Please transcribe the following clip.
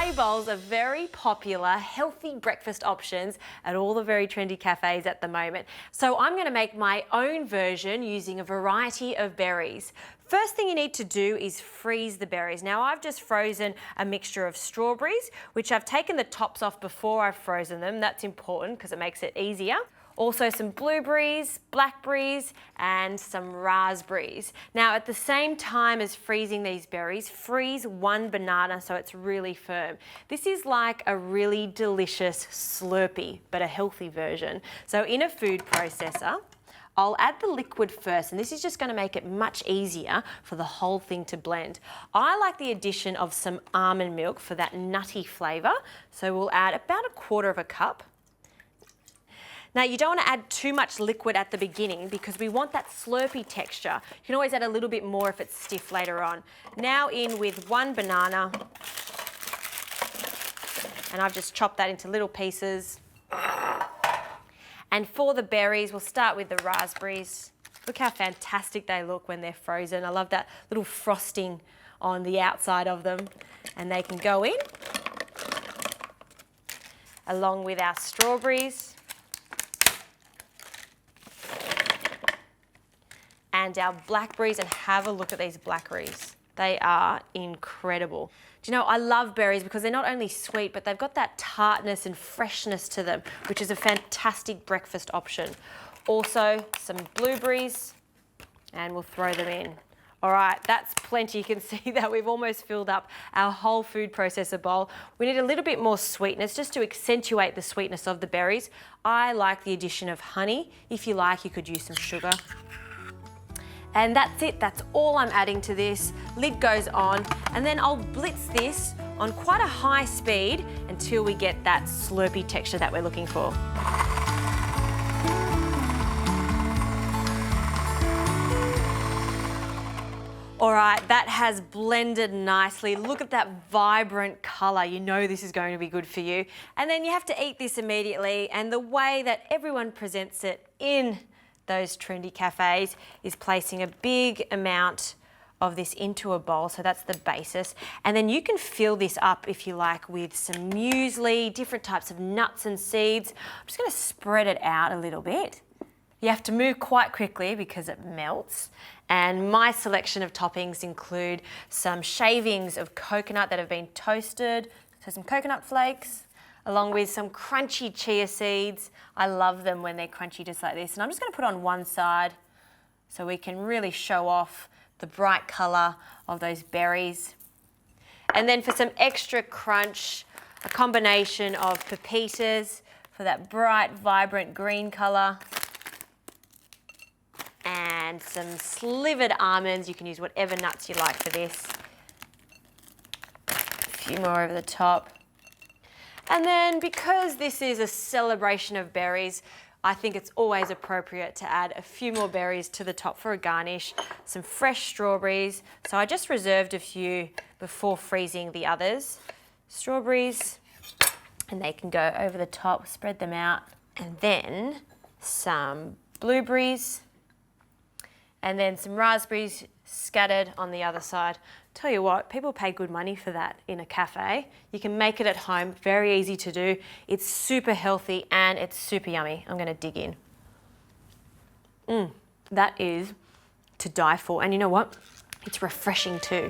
acai bowls are very popular, healthy breakfast options at all the very trendy cafes at the moment. So I'm going to make my own version using a variety of berries. First thing you need to do is freeze the berries. Now I've just frozen a mixture of strawberries, which I've taken the tops off before I've frozen them. That's important because it makes it easier. Also some blueberries, blackberries, and some raspberries. Now at the same time as freezing these berries, freeze one banana so it's really firm. This is like a really delicious Slurpee, but a healthy version. So in a food processor, I'll add the liquid first, and this is just going to make it much easier for the whole thing to blend. I like the addition of some almond milk for that nutty flavour, so we'll add about 1/4 cup. Now you don't want to add too much liquid at the beginning because we want that slurpy texture. You can always add a little bit more if it's stiff later on. Now in with one banana, and I've just chopped that into little pieces. And for the berries, we'll start with the raspberries. Look how fantastic they look when they're frozen. I love that little frosting on the outside of them. And they can go in, along with our strawberries. And our blackberries, and have a look at these blackberries. They are incredible. Do you know, I love berries because they're not only sweet, but they've got that tartness and freshness to them, which is a fantastic breakfast option. Also, some blueberries, and we'll throw them in. All right, that's plenty. You can see that we've almost filled up our whole food processor bowl. We need a little bit more sweetness just to accentuate the sweetness of the berries. I like the addition of honey. If you like, you could use some sugar. And that's it, that's all I'm adding to this. Lid goes on, and then I'll blitz this on quite a high speed until we get that slurpy texture that we're looking for. All right, that has blended nicely. Look at that vibrant colour. You know this is going to be good for you. And then you have to eat this immediately, and the way that everyone presents it in those trendy cafes is placing a big amount of this into a bowl, so that's the basis. And then you can fill this up, if you like, with some muesli, different types of nuts and seeds. I'm just going to spread it out a little bit. You have to move quite quickly because it melts. And my selection of toppings include some shavings of coconut that have been toasted, so some coconut flakes, along with some crunchy chia seeds. I love them when they're crunchy just like this. And I'm just going to put on one side so we can really show off the bright colour of those berries. And then for some extra crunch, a combination of pepitas for that bright, vibrant green colour, and some slivered almonds. You can use whatever nuts you like for this. A few more over the top. And then because this is a celebration of berries, I think it's always appropriate to add a few more berries to the top for a garnish, some fresh strawberries. So I just reserved a few before freezing the others. Strawberries, and they can go over the top, spread them out. And then some blueberries, and then some raspberries scattered on the other side. Tell you what, people pay good money for that in a cafe. You can make it at home, very easy to do. It's super healthy and it's super yummy. I'm gonna dig in. That is to die for. And you know what? It's refreshing too.